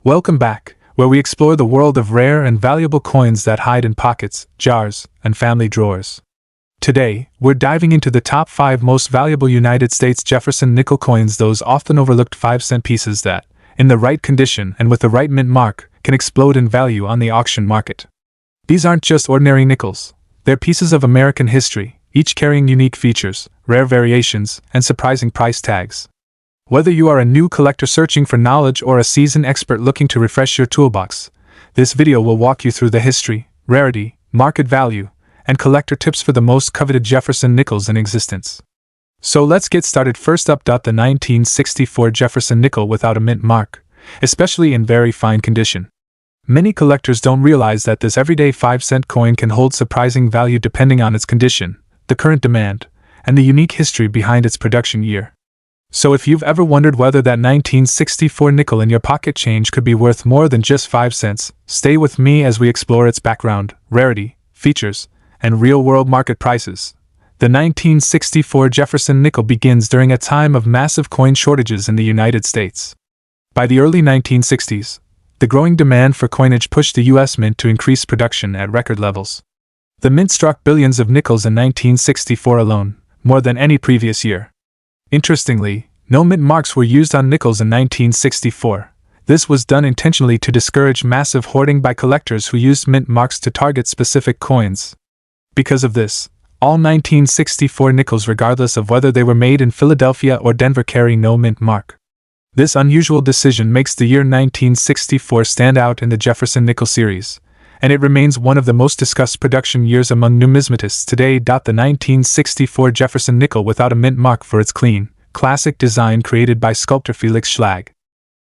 Welcome back, where we explore the world of rare and valuable coins that hide in pockets, jars, and family drawers. Today, we're diving into the top 5 most valuable United States Jefferson nickel coins, those often overlooked 5-cent pieces that, in the right condition and with the right mint mark, can explode in value on the auction market. These aren't just ordinary nickels, they're pieces of American history, each carrying unique features, rare variations, and surprising price tags. Whether you are a new collector searching for knowledge or a seasoned expert looking to refresh your toolbox, this video will walk you through the history, rarity, market value, and collector tips for the most coveted Jefferson nickels in existence. So let's get started. First up, the 1964 Jefferson nickel without a mint mark, especially in very fine condition. Many collectors don't realize that this everyday 5-cent coin can hold surprising value depending on its condition, the current demand, and the unique history behind its production year. So if you've ever wondered whether that 1964 nickel in your pocket change could be worth more than just 5 cents, stay with me as we explore its background, rarity, features, and real-world market prices. The 1964 Jefferson nickel begins during a time of massive coin shortages in the United States. By the early 1960s, the growing demand for coinage pushed the U.S. Mint to increase production at record levels. The Mint struck billions of nickels in 1964 alone, more than any previous year. Interestingly, no mint marks were used on nickels in 1964. This was done intentionally to discourage massive hoarding by collectors who used mint marks to target specific coins. Because of this, all 1964 nickels, regardless of whether they were made in Philadelphia or Denver, carry no mint mark. This unusual decision makes the year 1964 stand out in the Jefferson nickel series, and it remains one of the most discussed production years among numismatists today. The 1964 Jefferson nickel without a mint mark for its clean, classic design created by sculptor Felix Schlag.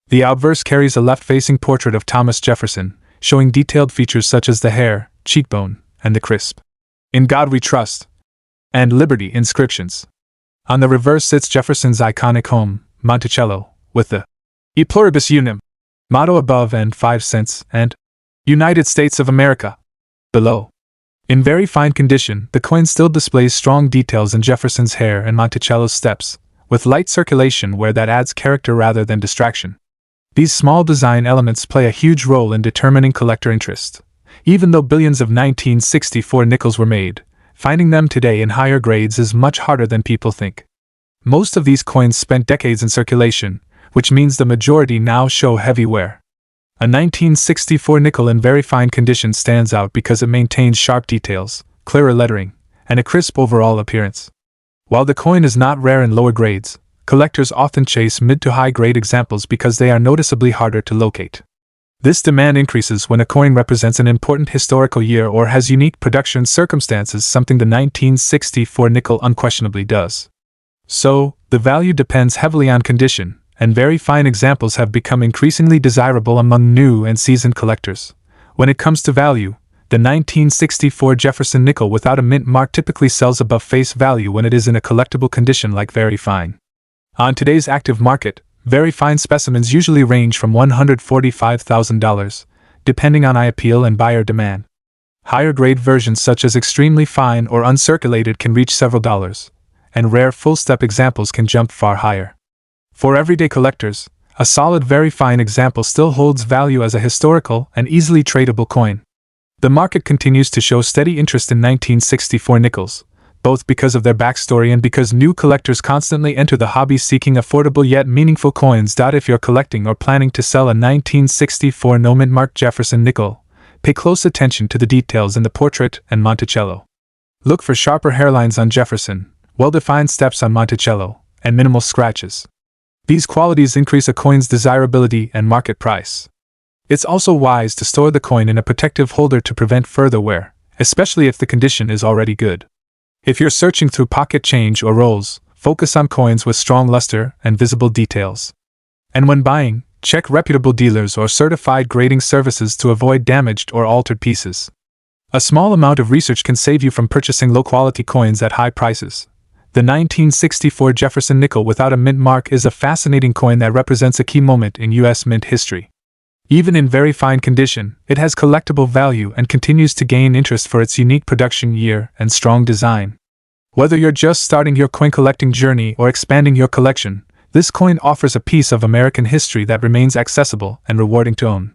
The obverse carries a left-facing portrait of Thomas Jefferson, showing detailed features such as the hair, cheekbone, and the crisp "In God We Trust" and "Liberty" inscriptions. On the reverse sits Jefferson's iconic home, Monticello, with the "E Pluribus Unum" motto above and 5 cents, and "United States of America" below. In very fine condition, the coin still displays strong details in Jefferson's hair and Monticello's steps, with light circulation where that adds character rather than distraction. These small design elements play a huge role in determining collector interest. Even though billions of 1964 nickels were made, finding them today in higher grades is much harder than people think. Most of these coins spent decades in circulation, which means the majority now show heavy wear. A 1964 nickel in very fine condition stands out because it maintains sharp details, clearer lettering, and a crisp overall appearance. While the coin is not rare in lower grades, collectors often chase mid to high grade examples because they are noticeably harder to locate. This demand increases when a coin represents an important historical year or has unique production circumstances, something the 1964 nickel unquestionably does. So, the value depends heavily on condition, and very fine examples have become increasingly desirable among new and seasoned collectors. When it comes to value, the 1964 Jefferson nickel without a mint mark typically sells above face value when it is in a collectible condition like very fine. On today's active market, very fine specimens usually range from $145,000, depending on eye appeal and buyer demand. Higher grade versions such as extremely fine or uncirculated can reach several dollars, and rare full-step examples can jump far higher. For everyday collectors, a solid very fine example still holds value as a historical and easily tradable coin. The market continues to show steady interest in 1964 nickels, both because of their backstory and because new collectors constantly enter the hobby seeking affordable yet meaningful coins. If you're collecting or planning to sell a 1964 no mint mark Jefferson nickel, pay close attention to the details in the portrait and Monticello. Look for sharper hairlines on Jefferson, well-defined steps on Monticello, and minimal scratches. These qualities increase a coin's desirability and market price. It's also wise to store the coin in a protective holder to prevent further wear, especially if the condition is already good. If you're searching through pocket change or rolls, focus on coins with strong luster and visible details. And when buying, check reputable dealers or certified grading services to avoid damaged or altered pieces. A small amount of research can save you from purchasing low-quality coins at high prices. The 1964 Jefferson nickel without a mint mark is a fascinating coin that represents a key moment in U.S. mint history. Even in very fine condition, it has collectible value and continues to gain interest for its unique production year and strong design. Whether you're just starting your coin collecting journey or expanding your collection, this coin offers a piece of American history that remains accessible and rewarding to own.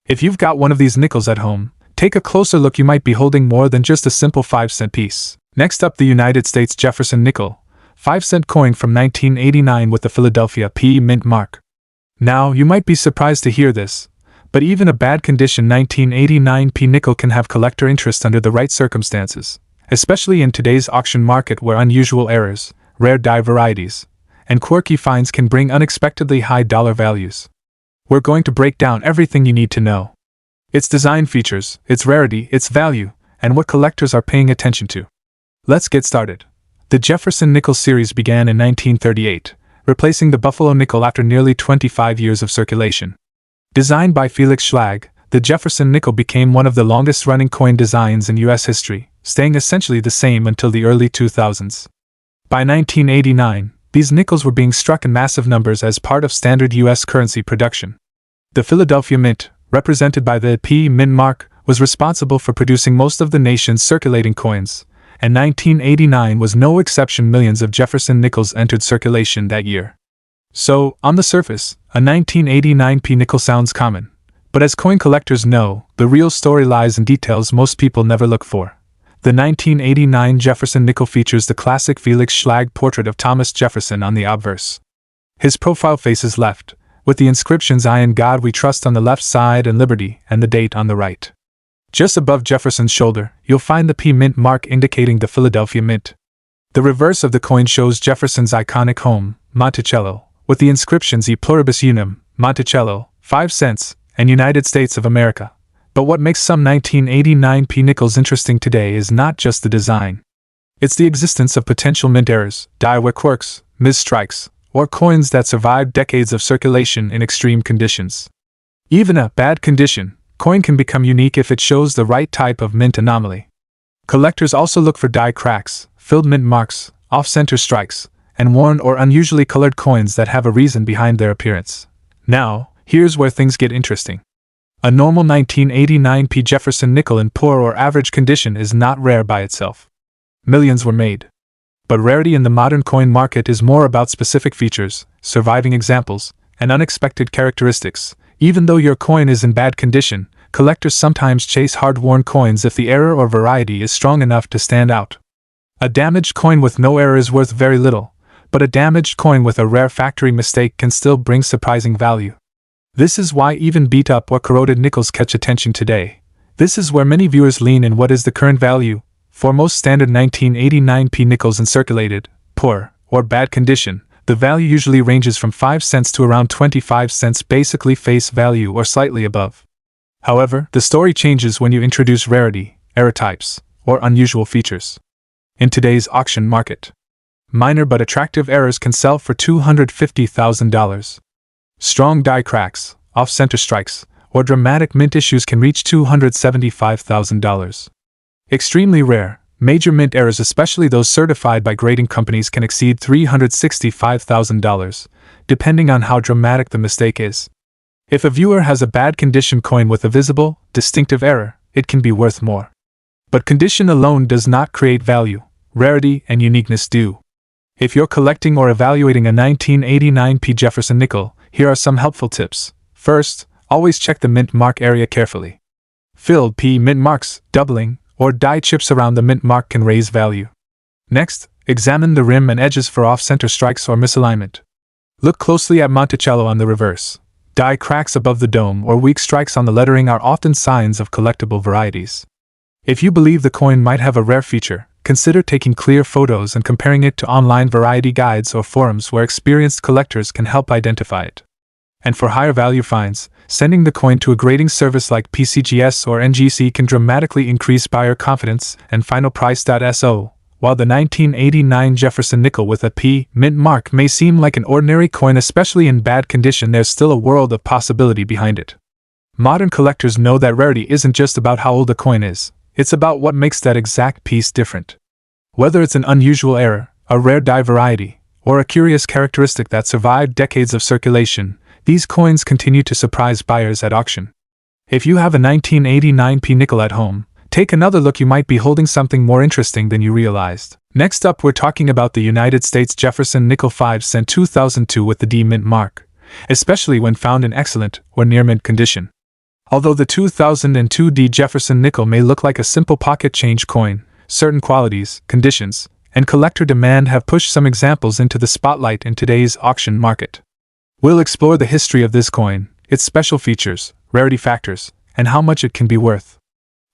If you've got one of these nickels at home, take a closer look. You might be holding more than just a simple 5-cent piece. Next up, the United States Jefferson nickel, 5-cent coin from 1989 with the Philadelphia P mint mark. Now, you might be surprised to hear this, but even a bad condition 1989 P nickel can have collector interest under the right circumstances, especially in today's auction market where unusual errors, rare die varieties, and quirky finds can bring unexpectedly high dollar values. We're going to break down everything you need to know. Its design features, its rarity, its value, and what collectors are paying attention to. Let's get started. The Jefferson nickel series began in 1938, replacing the Buffalo nickel after nearly 25 years of circulation. Designed by Felix Schlag, the Jefferson nickel became one of the longest-running coin designs in U.S. history, staying essentially the same until the early 2000s. By 1989, these nickels were being struck in massive numbers as part of standard U.S. currency production. The Philadelphia Mint, represented by the P mint mark, was responsible for producing most of the nation's circulating coins, and 1989 was no exception. Millions of Jefferson nickels entered circulation that year. So, on the surface, a 1989 P nickel sounds common, but as coin collectors know, the real story lies in details most people never look for. The 1989 Jefferson nickel features the classic Felix Schlag portrait of Thomas Jefferson on the obverse. His profile faces left, with the inscriptions "I in God We Trust" on the left side and "Liberty" and the date on the right. Just above Jefferson's shoulder, you'll find the P mint mark indicating the Philadelphia Mint. The reverse of the coin shows Jefferson's iconic home, Monticello, with the inscriptions "E pluribus unum, Monticello, 5 cents, and United States of America." But what makes some 1989 P nickels interesting today is not just the design. It's the existence of potential mint errors, die-wear quirks, misstrikes, or coins that survived decades of circulation in extreme conditions. Even a bad condition coin can become unique if it shows the right type of mint anomaly. Collectors also look for die cracks, filled mint marks, off-center strikes, and worn or unusually colored coins that have a reason behind their appearance. Now, here's where things get interesting. A normal 1989 P Jefferson nickel in poor or average condition is not rare by itself. Millions were made. But rarity in the modern coin market is more about specific features, surviving examples, and unexpected characteristics. Even though your coin is in bad condition, collectors sometimes chase hard-worn coins if the error or variety is strong enough to stand out. A damaged coin with no error is worth very little, but a damaged coin with a rare factory mistake can still bring surprising value. This is why even beat-up or corroded nickels catch attention today. This is where many viewers lean in. What is the current value? For most standard 1989 P nickels in circulated, poor, or bad condition, the value usually ranges from 5 cents to around 25 cents, basically face value or slightly above. However, the story changes when you introduce rarity, error types, or unusual features. In today's auction market, minor but attractive errors can sell for $250,000. Strong die cracks, off-center strikes, or dramatic mint issues can reach $275,000. Extremely rare, major mint errors, especially those certified by grading companies, can exceed $365,000, depending on how dramatic the mistake is. If a viewer has a bad condition coin with a visible, distinctive error, it can be worth more. But condition alone does not create value, rarity and uniqueness do. If you're collecting or evaluating a 1989 P Jefferson nickel, here are some helpful tips. First, always check the mint mark area carefully. Filled P mint marks, doubling, or die chips around the mint mark can raise value. Next, examine the rim and edges for off-center strikes or misalignment. Look closely at Monticello on the reverse. Die cracks above the dome or weak strikes on the lettering are often signs of collectible varieties. If you believe the coin might have a rare feature, consider taking clear photos and comparing it to online variety guides or forums where experienced collectors can help identify it. And for higher value finds, sending the coin to a grading service like PCGS or NGC can dramatically increase buyer confidence and final price.so. While the 1989 Jefferson nickel with a P mint mark may seem like an ordinary coin, especially in bad condition, there's still a world of possibility behind it. Modern collectors know that rarity isn't just about how old a coin is, it's about what makes that exact piece different. Whether it's an unusual error, a rare die variety, or a curious characteristic that survived decades of circulation, these coins continue to surprise buyers at auction. If you have a 1989 P nickel at home, Take another look, you might be holding something more interesting than you realized. Next up, we're talking about the United States Jefferson nickel 5 cent 2002 with the D mint mark, especially when found in excellent or near mint condition. Although the 2002 D Jefferson nickel may look like a simple pocket change coin, certain qualities, conditions, and collector demand have pushed some examples into the spotlight in today's auction market. We'll explore the history of this coin, its special features, rarity factors, and how much it can be worth.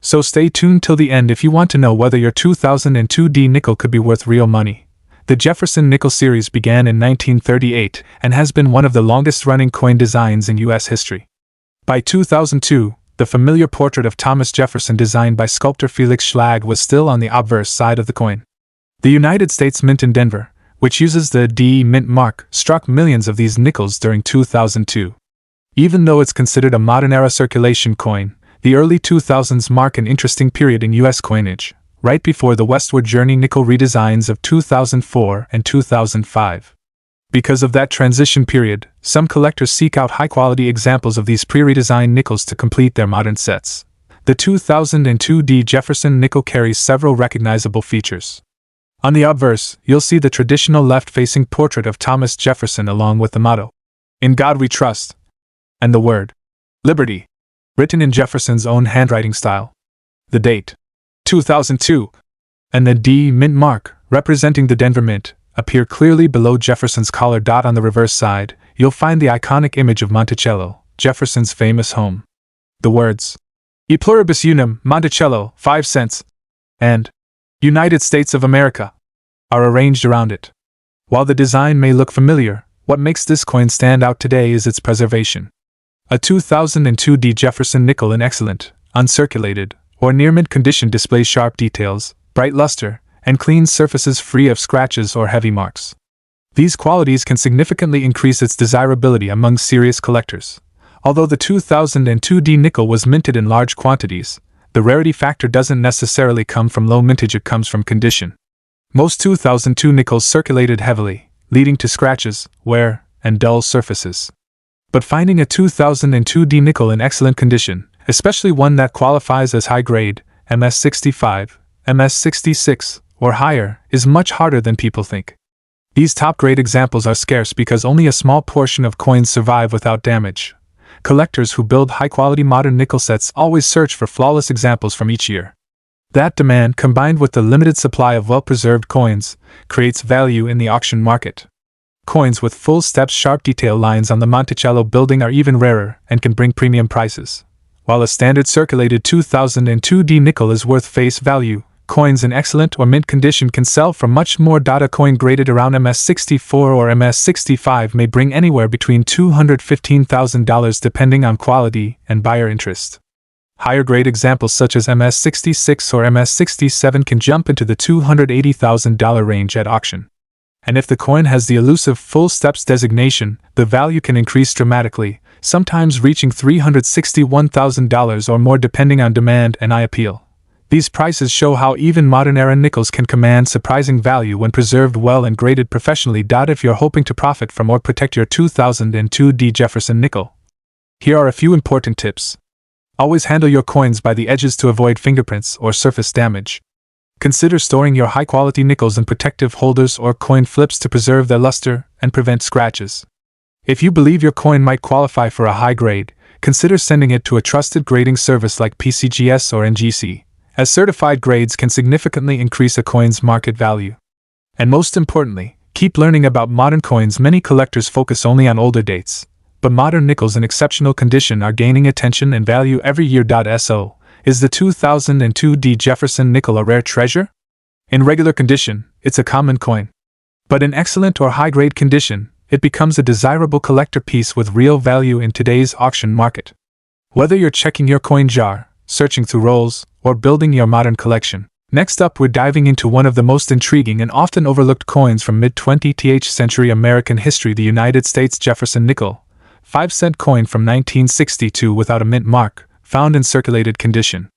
So stay tuned till the end if you want to know whether your 2002 D nickel could be worth real money. The Jefferson nickel series began in 1938 and has been one of the longest-running coin designs in U.S. history. By 2002, the familiar portrait of Thomas Jefferson designed by sculptor Felix Schlag was still on the obverse side of the coin. The United States Mint in Denver, which uses the D mint mark, struck millions of these nickels during 2002. Even though it's considered a modern-era circulation coin, the early 2000s mark an interesting period in U.S. coinage, right before the westward journey nickel redesigns of 2004 and 2005. Because of that transition period, some collectors seek out high-quality examples of these pre-redesigned nickels to complete their modern sets. The 2002 D Jefferson nickel carries several recognizable features. On the obverse, you'll see the traditional left-facing portrait of Thomas Jefferson along with the motto, "In God We Trust," and the word, "Liberty," written in Jefferson's own handwriting style. The date, 2002, and the D mint mark, representing the Denver Mint, appear clearly below Jefferson's collar. On the reverse side, you'll find the iconic image of Monticello, Jefferson's famous home. The words, "E pluribus unum, Monticello, 5 cents," and "United States of America," are arranged around it. While the design may look familiar, what makes this coin stand out today is its preservation. A 2002 D Jefferson nickel in excellent, uncirculated, or near mint condition displays sharp details, bright luster, and clean surfaces free of scratches or heavy marks. These qualities can significantly increase its desirability among serious collectors. Although the 2002 D nickel was minted in large quantities, the rarity factor doesn't necessarily come from low mintage, it comes from condition. Most 2002 nickels circulated heavily, leading to scratches, wear, and dull surfaces. But finding a 2002 D nickel in excellent condition, especially one that qualifies as high grade, MS65, MS66, or higher, is much harder than people think. These top-grade examples are scarce because only a small portion of coins survive without damage. Collectors who build high-quality modern nickel sets always search for flawless examples from each year. That demand, combined with the limited supply of well-preserved coins, creates value in the auction market. Coins with full steps, sharp detail lines on the Monticello building are even rarer and can bring premium prices. While a standard circulated 2002 D nickel is worth face value, coins in excellent or mint condition can sell for much more. A coin graded around MS64 or MS65 may bring anywhere between $215,000 depending on quality and buyer interest. Higher grade examples such as MS66 or MS67 can jump into the $280,000 range at auction. And if the coin has the elusive full steps designation, the value can increase dramatically, sometimes reaching $361,000 or more depending on demand and eye appeal. These prices show how even modern-era nickels can command surprising value when preserved well and graded professionally. If you're hoping to profit from or protect your 2002 D Jefferson nickel, here are a few important tips. Always handle your coins by the edges to avoid fingerprints or surface damage. Consider storing your high-quality nickels in protective holders or coin flips to preserve their luster and prevent scratches. If you believe your coin might qualify for a high grade, consider sending it to a trusted grading service like PCGS or NGC, as certified grades can significantly increase a coin's market value. And most importantly, keep learning about modern coins. Many collectors focus only on older dates, but modern nickels in exceptional condition are gaining attention and value every year. So, is the 2002 D Jefferson nickel a rare treasure? In regular condition, it's a common coin. But in excellent or high-grade condition, it becomes a desirable collector piece with real value in today's auction market. Whether you're checking your coin jar, searching through rolls, or building your modern collection, next up we're diving into one of the most intriguing and often overlooked coins from mid-20th century American history, the United States Jefferson nickel, 5-cent coin from 1962 without a mint mark, found in circulated condition.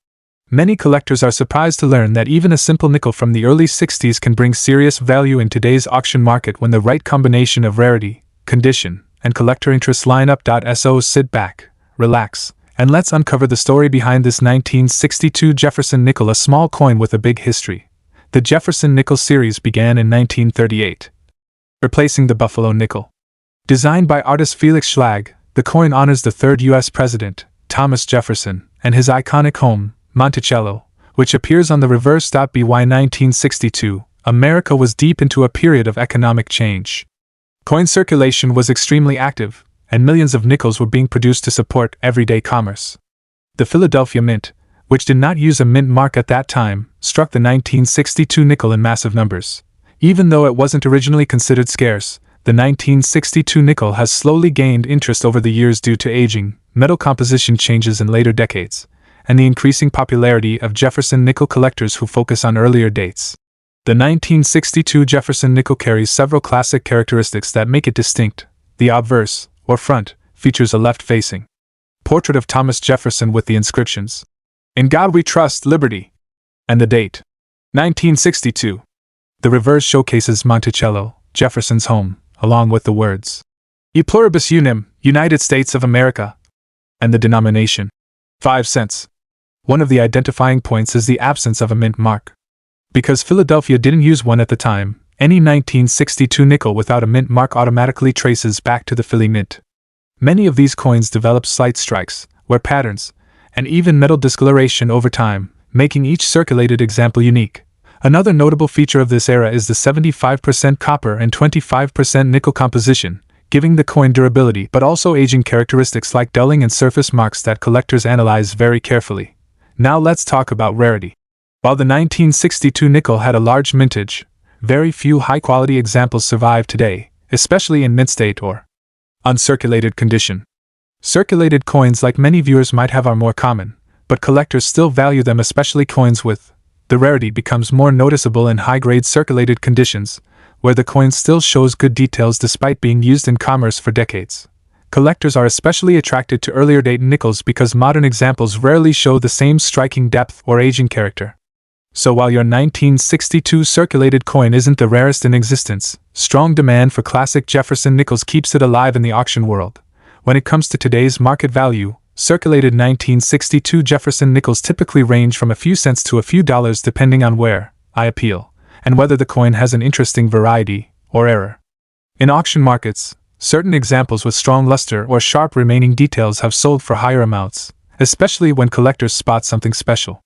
Many collectors are surprised to learn that even a simple nickel from the early 60s can bring serious value in today's auction market when the right combination of rarity, condition, and collector interests line up. So sit back, relax, and let's uncover the story behind this 1962 Jefferson nickel, a small coin with a big history. The Jefferson nickel series began in 1938, replacing the Buffalo nickel. Designed by artist Felix Schlag, the coin honors the third U.S. President, Thomas Jefferson, and his iconic home, Monticello, which appears on the reverse. By 1962, America was deep into a period of economic change. Coin circulation was extremely active, and millions of nickels were being produced to support everyday commerce. The Philadelphia Mint, which did not use a mint mark at that time, struck the 1962 nickel in massive numbers. Even though it wasn't originally considered scarce, the 1962 nickel has slowly gained interest over the years due to aging, metal composition changes in later decades, and the increasing popularity of Jefferson nickel collectors who focus on earlier dates. The 1962 Jefferson nickel carries several classic characteristics that make it distinct. The obverse, or front, features a left-facing portrait of Thomas Jefferson with the inscriptions, "In God we trust, liberty," and the date, 1962. The reverse showcases Monticello, Jefferson's home, along with the words, "E pluribus unum, United States of America," and the denomination, 5 cents. One of the identifying points is the absence of a mint mark. Because Philadelphia didn't use one at the time, any 1962 nickel without a mint mark automatically traces back to the Philly Mint. Many of these coins develop slight strikes, wear patterns, and even metal discoloration over time, making each circulated example unique. Another notable feature of this era is the 75% copper and 25% nickel composition, giving the coin durability but also aging characteristics like dulling and surface marks that collectors analyze very carefully. Now let's talk about rarity. While the 1962 nickel had a large mintage, very few high-quality examples survive today, especially in mint state or uncirculated condition. Circulated coins, like many viewers might have, are more common, but collectors still value them, especially coins with. The rarity becomes more noticeable in high-grade circulated conditions, where the coin still shows good details despite being used in commerce for decades. Collectors are especially attracted to earlier date nickels because modern examples rarely show the same striking depth or aging character. So while your 1962 circulated coin isn't the rarest in existence, strong demand for classic Jefferson nickels keeps it alive in the auction world. When it comes to today's market value, circulated 1962 Jefferson nickels typically range from a few cents to a few dollars depending on where I appeal, and whether the coin has an interesting variety or error. In auction markets, certain examples with strong luster or sharp remaining details have sold for higher amounts, especially when collectors spot something special.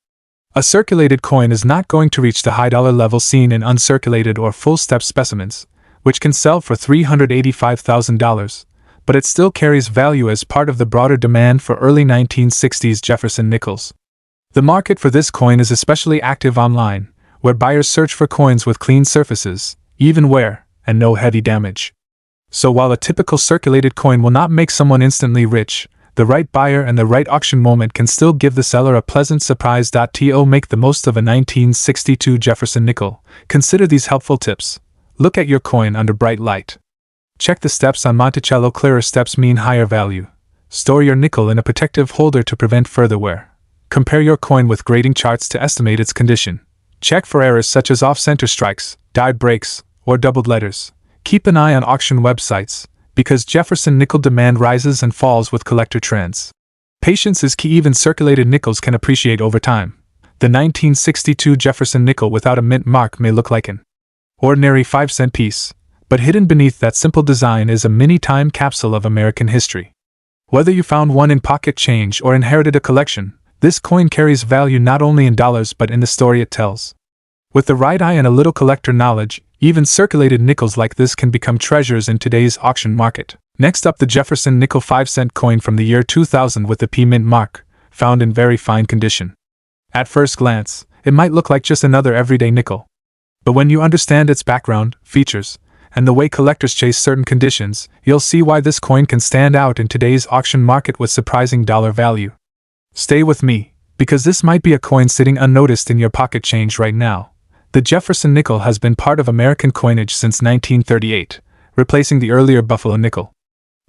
A circulated coin is not going to reach the high dollar level seen in uncirculated or full-step specimens, which can sell for $385,000, but it still carries value as part of the broader demand for early 1960s Jefferson nickels. The market for this coin is especially active online, where buyers search for coins with clean surfaces, even wear, and no heavy damage. So while a typical circulated coin will not make someone instantly rich, the right buyer and the right auction moment can still give the seller a pleasant surprise. To make the most of a 1962 Jefferson nickel, consider these helpful tips. Look at your coin under bright light. Check the steps on Monticello. Clearer steps mean higher value. Store your nickel in a protective holder to prevent further wear. Compare your coin with grading charts to estimate its condition. Check for errors such as off-center strikes, dyed breaks, or doubled letters. Keep an eye on auction websites, because Jefferson nickel demand rises and falls with collector trends. Patience is key. Even circulated nickels can appreciate over time. The 1962 Jefferson nickel without a mint mark may look like an ordinary 5-cent piece, but hidden beneath that simple design is a mini time capsule of American history. Whether you found one in pocket change or inherited a collection, this coin carries value not only in dollars but in the story it tells. With the right eye and a little collector knowledge, even circulated nickels like this can become treasures in today's auction market. Next up, the Jefferson nickel 5-cent coin from the year 2000 with the P mint mark, found in very fine condition. At first glance, it might look like just another everyday nickel. But when you understand its background, features, and the way collectors chase certain conditions, you'll see why this coin can stand out in today's auction market with surprising dollar value. Stay with me, because this might be a coin sitting unnoticed in your pocket change right now. The Jefferson nickel has been part of American coinage since 1938, replacing the earlier Buffalo nickel.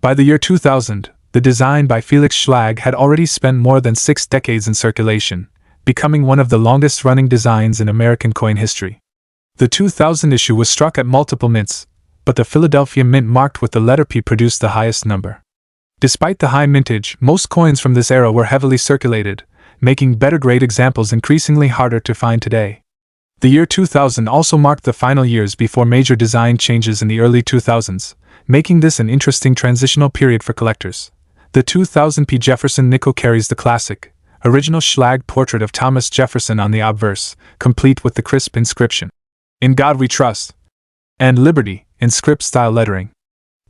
By the year 2000, the design by Felix Schlag had already spent more than 6 decades in circulation, becoming one of the longest-running designs in American coin history. The 2000 issue was struck at multiple mints, but the Philadelphia Mint marked with the letter P produced the highest number. Despite the high mintage, most coins from this era were heavily circulated, making better grade examples increasingly harder to find today. The year 2000 also marked the final years before major design changes in the early 2000s, making this an interesting transitional period for collectors. The 2000 P Jefferson nickel carries the classic, original Schlag portrait of Thomas Jefferson on the obverse, complete with the crisp inscription, "In God We Trust," and "Liberty," in script-style lettering.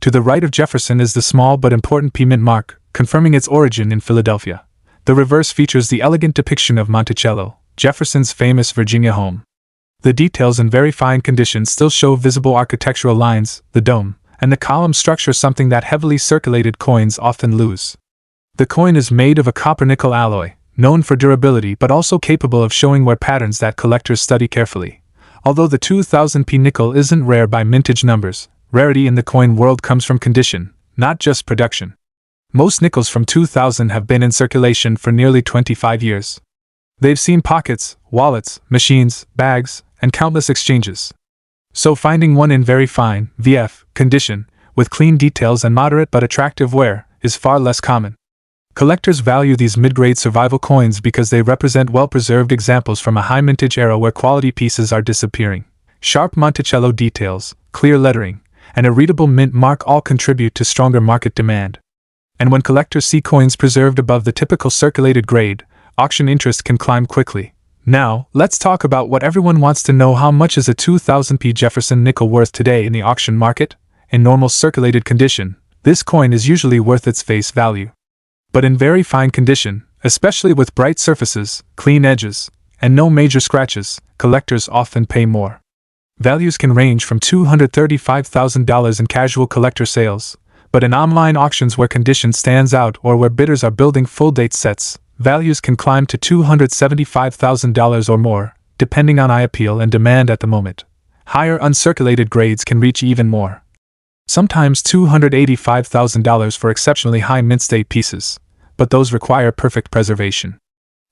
To the right of Jefferson is the small but important P mint mark, confirming its origin in Philadelphia. The reverse features the elegant depiction of Monticello, Jefferson's famous Virginia home. The details in very fine condition still show visible architectural lines, the dome, and the column structure, something that heavily circulated coins often lose. The coin is made of a copper-nickel alloy, known for durability but also capable of showing wear patterns that collectors study carefully. Although the 2000 P nickel isn't rare by mintage numbers, rarity in the coin world comes from condition, not just production. Most nickels from 2000 have been in circulation for nearly 25 years. They've seen pockets, wallets, machines, bags, and countless exchanges. So finding one in very fine, VF, condition, with clean details and moderate but attractive wear, is far less common. Collectors value these mid-grade survival coins because they represent well-preserved examples from a high mintage era where quality pieces are disappearing. Sharp Monticello details, clear lettering, and a readable mint mark all contribute to stronger market demand. And when collectors see coins preserved above the typical circulated grade, auction interest can climb quickly. Now, let's talk about what everyone wants to know: how much is a 2000 P Jefferson nickel worth today in the auction market? In normal circulated condition, this coin is usually worth its face value. But in very fine condition, especially with bright surfaces, clean edges, and no major scratches, collectors often pay more. Values can range from $235,000 in casual collector sales, but in online auctions where condition stands out or where bidders are building full-date sets, values can climb to $275,000 or more, depending on eye appeal and demand at the moment. Higher uncirculated grades can reach even more. Sometimes $285,000 for exceptionally high mint-state pieces, but those require perfect preservation.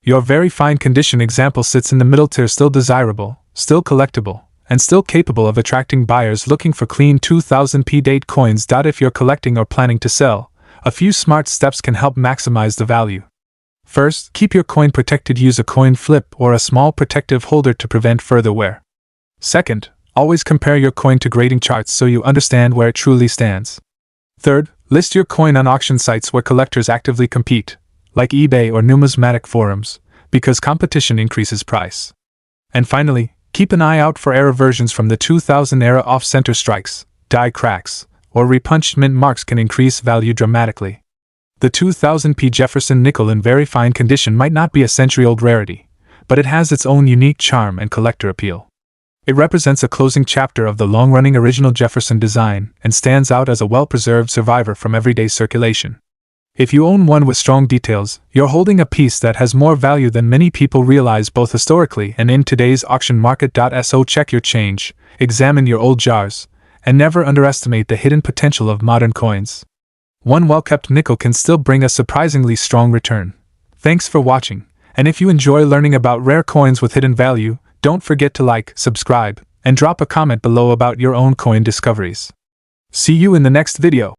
Your very fine condition example sits in the middle tier, still desirable, still collectible, and still capable of attracting buyers looking for clean 2000 P date coins. If you're collecting or planning to sell, a few smart steps can help maximize the value. First, keep your coin protected. Use a coin flip or a small protective holder to prevent further wear. Second, always compare your coin to grading charts so you understand where it truly stands. Third, list your coin on auction sites where collectors actively compete, like eBay or numismatic forums, because competition increases price. And finally, keep an eye out for error versions from the 2000 era. Off-center strikes, die cracks, or repunched mint marks can increase value dramatically. The 2000 P Jefferson nickel in very fine condition might not be a century-old rarity, but it has its own unique charm and collector appeal. It represents a closing chapter of the long-running original Jefferson design and stands out as a well-preserved survivor from everyday circulation. If you own one with strong details, you're holding a piece that has more value than many people realize, both historically and in today's auction market. So check your change, examine your old jars, and never underestimate the hidden potential of modern coins. One well-kept nickel can still bring a surprisingly strong return. Thanks for watching, and if you enjoy learning about rare coins with hidden value, don't forget to like, subscribe, and drop a comment below about your own coin discoveries. See you in the next video.